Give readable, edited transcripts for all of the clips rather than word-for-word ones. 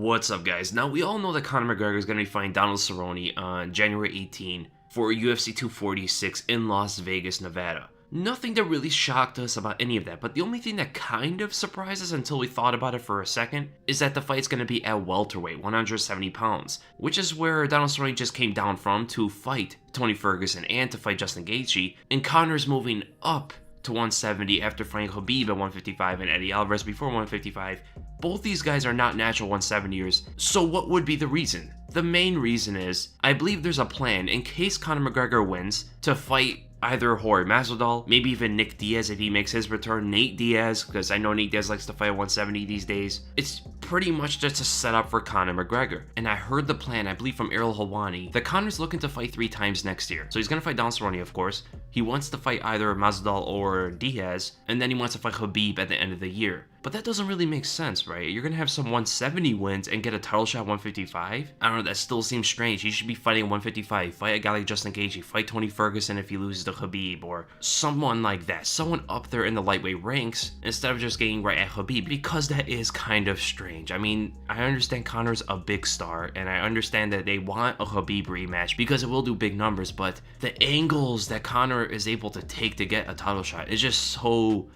What's up, guys? Now, we all know that Conor McGregor is going to be fighting Donald Cerrone on January 18 for UFC 246 in Las Vegas, Nevada. Nothing that really shocked us about any of that, but the only thing that kind of surprised us until we thought about it for a second is that the fight's going to be at welterweight, 170 pounds, which is where Donald Cerrone just came down from to fight Tony Ferguson and to fight Justin Gaethje, and Conor's moving up to 170 after fighting Khabib at 155 and Eddie Alvarez before 155. Both these guys are not natural 170ers, so what would be the reason? The main reason is, I believe there's a plan in case Conor McGregor wins to fight either Jorge Masvidal, maybe even Nick Diaz if he makes his return, Nate Diaz, because I know Nate Diaz likes to fight 170 these days. It's pretty much just a setup for Conor McGregor. And I heard the plan, I believe from Errol Helwani, that Conor's looking to fight 3 times next year. So he's going to fight Donald Cerrone, of course. He wants to fight either Masvidal or Diaz, and then he wants to fight Khabib at the end of the year. But that doesn't really make sense, right? You're going to have some 170 wins and get a title shot at 155? I don't know, that still seems strange. He should be fighting 155, fight a guy like Justin Gaethje, fight Tony Ferguson if he loses to Khabib, or someone like that. Someone up there in the lightweight ranks, instead of just getting right at Khabib, because that is kind of strange. I mean, I understand Conor's a big star, and I understand that they want a Khabib rematch because it will do big numbers, but the angles that Conor is able to take to get a title shot is just so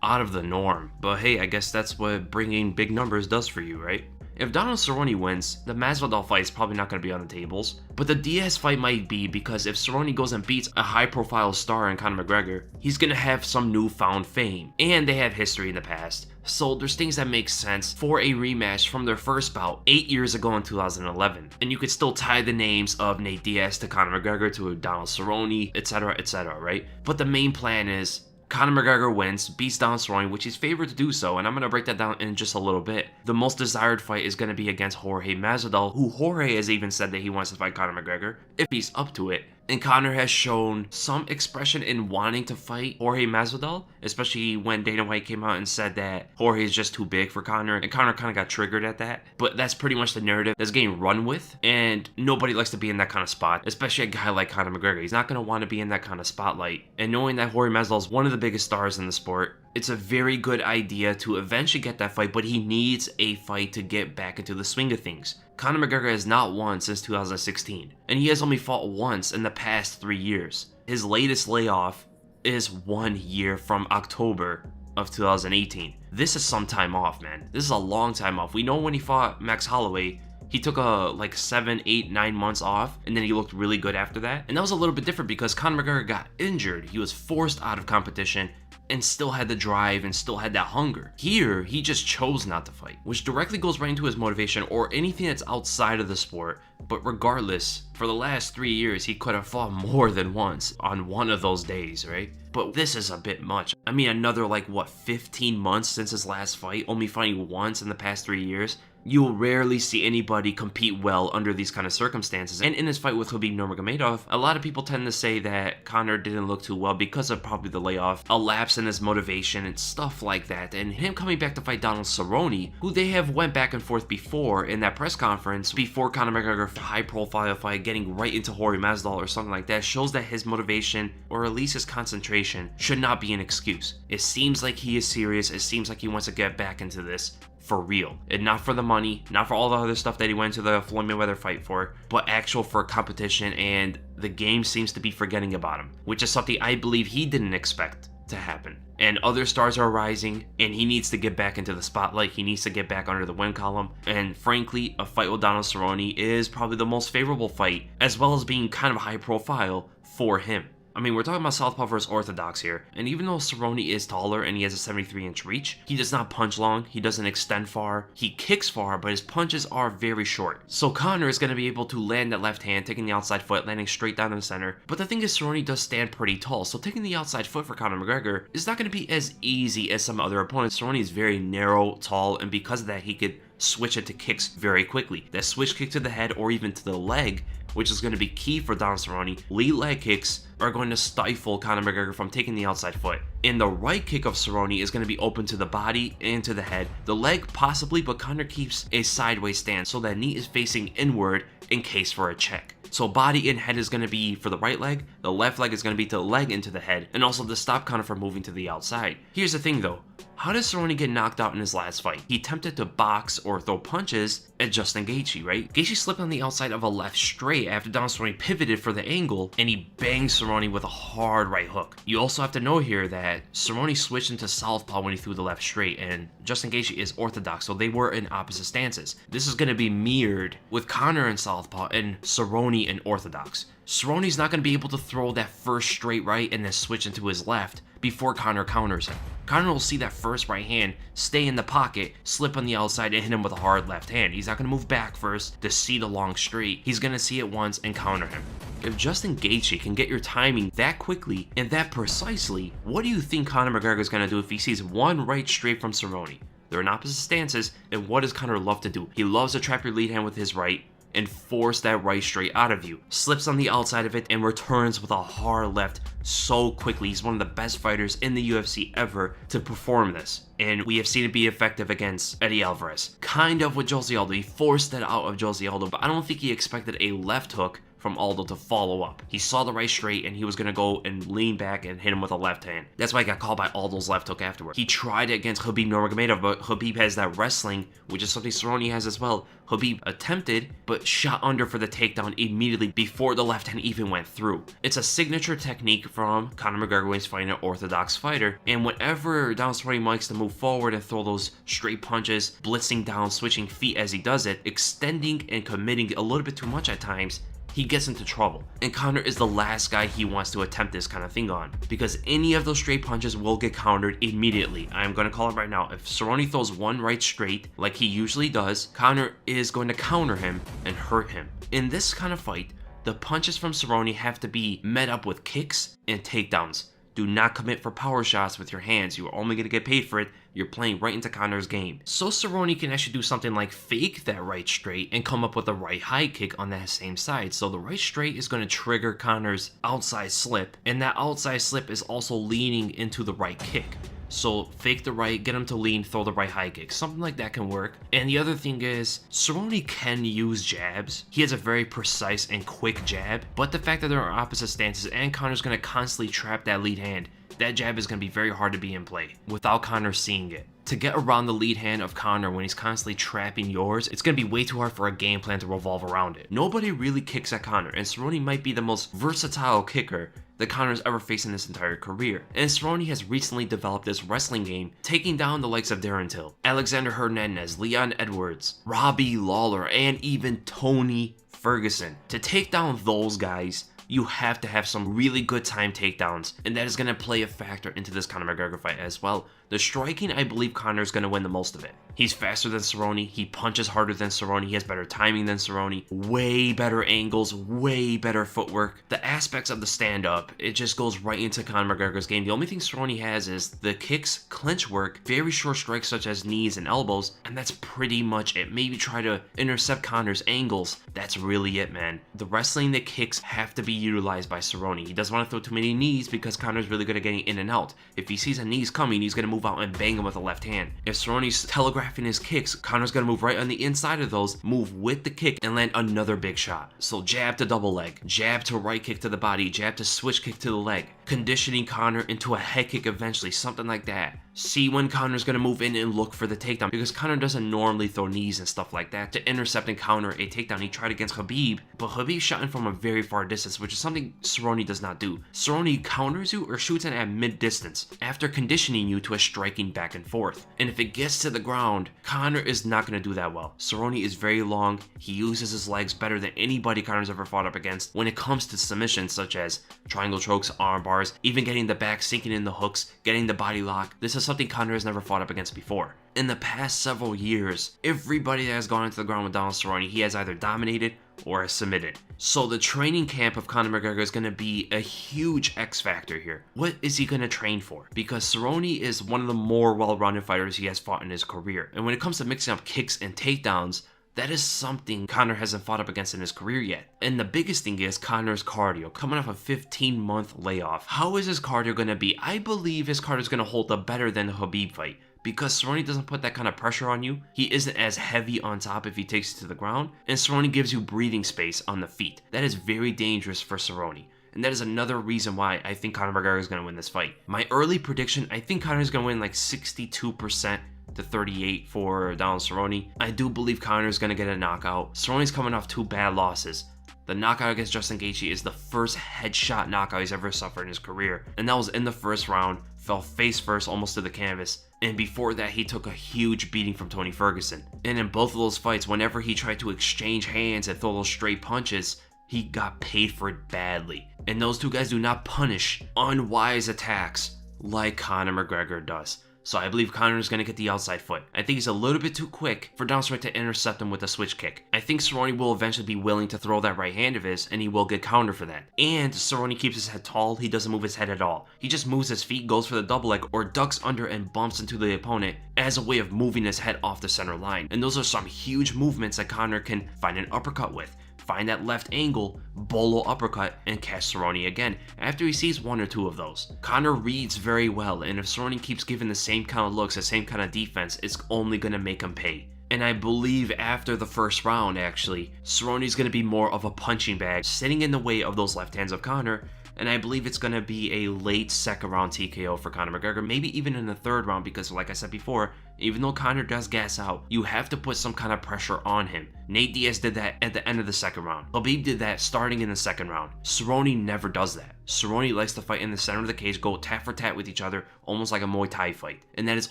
out of the norm. But hey, I guess that's what bringing big numbers does for you, right? If Donald Cerrone wins, the Masvidal fight is probably not going to be on the tables, but the Diaz fight might be, because if Cerrone goes and beats a high-profile star in Conor McGregor, he's going to have some newfound fame, and they have history in the past. So there's things that make sense for a rematch from their first bout 8 years ago in 2011. And you could still tie the names of Nate Diaz to Conor McGregor to Donald Cerrone, etc., right? But the main plan is Conor McGregor wins, beats Donald Cerrone, which he's favored to do so, and I'm going to break that down in just a little bit. The most desired fight is going to be against Jorge Masvidal, who Jorge has even said that he wants to fight Conor McGregor, if he's up to it. And Conor has shown some expression in wanting to fight Jorge Masvidal, especially when Dana White came out and said that Jorge is just too big for Conor, and Conor kind of got triggered at that. But that's pretty much the narrative that's getting run with, and nobody likes to be in that kind of spot, especially a guy like Conor McGregor. He's not going to want to be in that kind of spotlight. And knowing that Jorge Masvidal is one of the biggest stars in the sport, it's a very good idea to eventually get that fight, but he needs a fight to get back into the swing of things. Conor McGregor has not won since 2016, and he has only fought once in the past 3 years. His latest layoff is 1 year from October of 2018. This is some time off, man. This is a long time off. We know when he fought Max Holloway, he took like 7, 8, 9 months off, and then he looked really good after that. And that was a little bit different because Conor McGregor got injured. He was forced out of competition and still had the drive and still had that hunger. Here, he just chose not to fight, which directly goes right into his motivation or anything that's outside of the sport. But regardless, for the last 3 years, he could have fought more than once on one of those days, right? But this is a bit much. I mean, another 15 months since his last fight, only fighting once in the past 3 years. You'll rarely see anybody compete well under these kind of circumstances. And in his fight with Khabib Nurmagomedov, a lot of people tend to say that Conor didn't look too well because of probably the layoff, a lapse in his motivation and stuff like that. And him coming back to fight Donald Cerrone, who they have went back and forth before in that press conference, before Conor McGregor high profile fight, getting right into Jorge Masvidal or something like that, shows that his motivation, or at least his concentration, should not be an excuse. It seems like he is serious. It seems like he wants to get back into this for real, and not for the money, not for all the other stuff that he went to the Floyd Mayweather fight for, but actual for competition, and the game seems to be forgetting about him, which is something I believe he didn't expect to happen. And other stars are rising, and he needs to get back into the spotlight. He needs to get back under the win column, and frankly, a fight with Donald Cerrone is probably the most favorable fight, as well as being kind of high profile for him. I mean, we're talking about Southpaw versus Orthodox here, and even though Cerrone is taller and he has a 73-inch reach, he does not punch long, he doesn't extend far, he kicks far, but his punches are very short. So Conor is going to be able to land that left hand, taking the outside foot, landing straight down the center. But the thing is, Cerrone does stand pretty tall, so taking the outside foot for Conor McGregor is not going to be as easy as some other opponents. Cerrone is very narrow, tall, and because of that, he could switch it to kicks very quickly. That switch kick to the head or even to the leg, which is going to be key for Donald Cerrone. Lead leg kicks are going to stifle Conor McGregor from taking the outside foot. And the right kick of Cerrone is going to be open to the body and to the head. The leg possibly, but Conor keeps a sideways stance so that knee is facing inward in case for a check. So body and head is going to be for the right leg, the left leg is going to be to the leg into the head, and also to stop Conor from moving to the outside. Here's the thing though, How did Cerrone get knocked out in his last fight? He attempted to box or throw punches at Justin Gaethje, right? Gaethje slipped on the outside of a left straight after Donald Cerrone pivoted for the angle, and he banged Cerrone with a hard right hook. You also have to know here that Cerrone switched into southpaw when he threw the left straight, and Justin Gaethje is orthodox, so they were in opposite stances. This is going to be mirrored with Conor in southpaw and Cerrone in orthodox. Cerrone's not going to be able to throw that first straight right and then switch into his left before Conor counters him. Conor will see that first right hand, stay in the pocket, slip on the outside, and hit him with a hard left hand. He's not going to move back first to see the long straight. He's going to see it once and counter him. If Justin Gaethje can get your timing that quickly and that precisely, what do you think Conor McGregor is going to do if he sees one right straight from Cerrone? They're in opposite stances, and what does Conor love to do? He loves to trap your lead hand with his right and force that right straight out of you. Slips on the outside of it and returns with a hard left so quickly. He's one of the best fighters in the UFC ever to perform this. And we have seen it be effective against Eddie Alvarez. Kind of with Jose Aldo. He forced that out of Jose Aldo, but I don't think he expected a left hook from Aldo to follow up. He saw the right straight and he was going to go and lean back and hit him with a left hand. That's why he got called by Aldo's left hook afterward. He tried it against Khabib Nurmagomedov, but Khabib has that wrestling, which is something Cerrone has as well. Khabib attempted, but shot under for the takedown immediately before the left hand even went through. It's a signature technique from Conor McGregor when he's fighting an orthodox fighter, and whenever Donald Cerrone likes to move forward and throw those straight punches, blitzing down, switching feet as he does it, extending and committing a little bit too much at times, he gets into trouble. And Conor is the last guy he wants to attempt this kind of thing on, because any of those straight punches will get countered immediately. I'm going to call it right now. If Cerrone throws one right straight like he usually does, Conor is going to counter him and hurt him. In this kind of fight, the punches from Cerrone have to be met up with kicks and takedowns. Do not commit for power shots with your hands. You are only going to get paid for it. You're playing right into Conor's game. So Cerrone can actually do something like fake that right straight and come up with a right high kick on that same side. So the right straight is going to trigger Conor's outside slip, and that outside slip is also leaning into the right kick. So fake the right, get him to lean, throw the right high kick. Something like that can work. And the other thing is, Cerrone can use jabs. He has a very precise and quick jab, but the fact that they're on opposite stances and Conor's going to constantly trap that lead hand, that jab is going to be very hard to be in play without Conor seeing it. To get around the lead hand of Conor when he's constantly trapping yours, it's going to be way too hard for a game plan to revolve around it. Nobody really kicks at Conor, and Cerrone might be the most versatile kicker that Conor's ever faced in his entire career. And Cerrone has recently developed this wrestling game, taking down the likes of Darren Till, Alexander Hernandez, Leon Edwards, Robbie Lawler, and even Tony Ferguson. To take down those guys, you have to have some really good time takedowns, and that is going to play a factor into this Conor McGregor fight as well. The striking, I believe Conor is going to win the most of it. He's faster than Cerrone, he punches harder than Cerrone, he has better timing than Cerrone, way better angles, way better footwork. The aspects of the stand-up, it just goes right into Conor McGregor's game. The only thing Cerrone has is the kicks, clinch work, very short strikes such as knees and elbows, and that's pretty much it. Maybe try to intercept Conor's angles. That's really it, man. The wrestling, the kicks have to be utilized by Cerrone. He doesn't want to throw too many knees because Conor's really good at getting in and out. If he sees a knees coming, he's going to move out and bang him with a left hand. If Cerrone's telegraphing his kicks, Conor's going to move right on the inside of those, move with the kick, and land another big shot. So jab to double leg, jab to right kick to the body, jab to switch kick to the leg, conditioning Conor into a head kick eventually, something like that. See when Conor's going to move in and look for the takedown, because Conor doesn't normally throw knees and stuff like that to intercept and counter a takedown. He tried against Khabib, but Khabib shot in from a very far distance, which is something Cerrone does not do. Cerrone counters you or shoots in at mid-distance after conditioning you to a striking back and forth. And if it gets to the ground, Conor is not going to do that well. Cerrone is very long. He uses his legs better than anybody Conor's ever fought up against when it comes to submissions such as triangle chokes, arm bars, even getting the back, sinking in the hooks, getting the body lock. This is something Conor has never fought up against before. In the past several years, everybody that has gone into the ground with Donald Cerrone, he has either dominated or has submitted. So the training camp of Conor McGregor is going to be a huge X factor here. What is he going to train for? Because Cerrone is one of the more well-rounded fighters he has fought in his career. And when it comes to mixing up kicks and takedowns, that is something Conor hasn't fought up against in his career yet. And the biggest thing is Conor's cardio. Coming off a 15-month layoff. How is his cardio going to be? I believe his cardio is going to hold up better than the Khabib fight, because Cerrone doesn't put that kind of pressure on you. He isn't as heavy on top if he takes you to the ground, and Cerrone gives you breathing space on the feet. That is very dangerous for Cerrone. and that is another reason why I think Conor McGregor is going to win this fight. My early prediction, I think Conor is going to win like 62% to 38 for Donald Cerrone. I do believe Conor is going to get a knockout. Cerrone's coming off 2 bad losses. The knockout against Justin Gaethje is the first headshot knockout he's ever suffered in his career, and that was in the first round, fell face first almost to the canvas, and before that he took a huge beating from Tony Ferguson. And in both of those fights, whenever he tried to exchange hands and throw those straight punches, he got paid for it badly. And those two guys do not punish unwise attacks like Conor McGregor does. So I believe Conor is going to get the outside foot. I think he's a little bit too quick for Donald Cerrone to intercept him with a switch kick. I think Cerrone will eventually be willing to throw that right hand of his, and he will get countered for that. And Cerrone keeps his head tall. He doesn't move his head at all. He just moves his feet, goes for the double leg, or ducks under and bumps into the opponent as a way of moving his head off the center line. And those are some huge movements that Conor can find an uppercut with. Find that left angle, bolo uppercut, and catch Cerrone again after he sees 1 or 2 of those. Conor reads very well, and if Cerrone keeps giving the same kind of looks, the same kind of defense, it's only going to make him pay. And I believe after the first round, actually, Cerrone's going to be more of a punching bag, sitting in the way of those left hands of Conor, and I believe it's going to be a late second round TKO for Conor McGregor, maybe even in the third round, because like I said before, even though Conor does gas out, you have to put some kind of pressure on him. Nate Diaz did that at the end of the second round. Khabib did that starting in the second round. Cerrone never does that. Cerrone likes to fight in the center of the cage, go tat for tat with each other, almost like a Muay Thai fight. And that is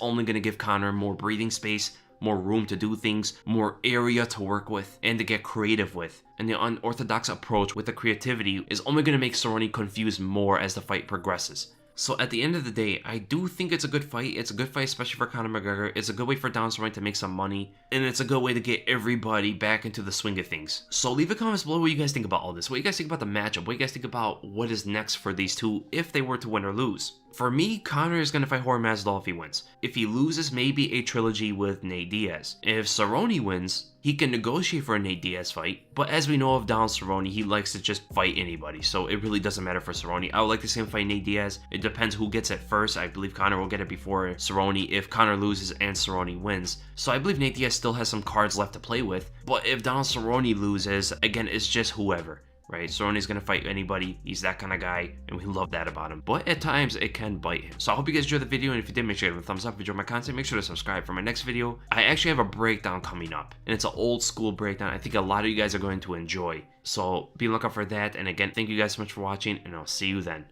only going to give Conor more breathing space, more room to do things, more area to work with, and to get creative with. And the unorthodox approach with the creativity is only going to make Cerrone confused more as the fight progresses. So at the end of the day, I do think it's a good fight. It's a good fight, especially for Conor McGregor. It's a good way for Donald Cerrone to make some money, and it's a good way to get everybody back into the swing of things. So leave a comments below what you guys think about all this. What you guys think about the matchup? What you guys think about what is next for these two if they were to win or lose? For me, Conor is going to fight Jorge Masvidal if he wins. If he loses, maybe a trilogy with Nate Diaz. If Cerrone wins, he can negotiate for a Nate Diaz fight, but as we know of Donald Cerrone, he likes to just fight anybody, so it really doesn't matter for Cerrone. I would like to see him fight Nate Diaz. It depends who gets it first. I believe Conor will get it before Cerrone if Conor loses and Cerrone wins. So I believe Nate Diaz still has some cards left to play with, but if Donald Cerrone loses, again, it's just whoever. Right, Cerrone's gonna fight anybody. He's that kind of guy, and we love that about him. But at times, it can bite him. So I hope you guys enjoyed the video, and if you did, make sure to give it a thumbs up. If you enjoyed my content, make sure to subscribe for my next video. I actually have a breakdown coming up, and it's an old school breakdown. I think a lot of you guys are going to enjoy. So be on the lookout for that. And again, thank you guys so much for watching, and I'll see you then.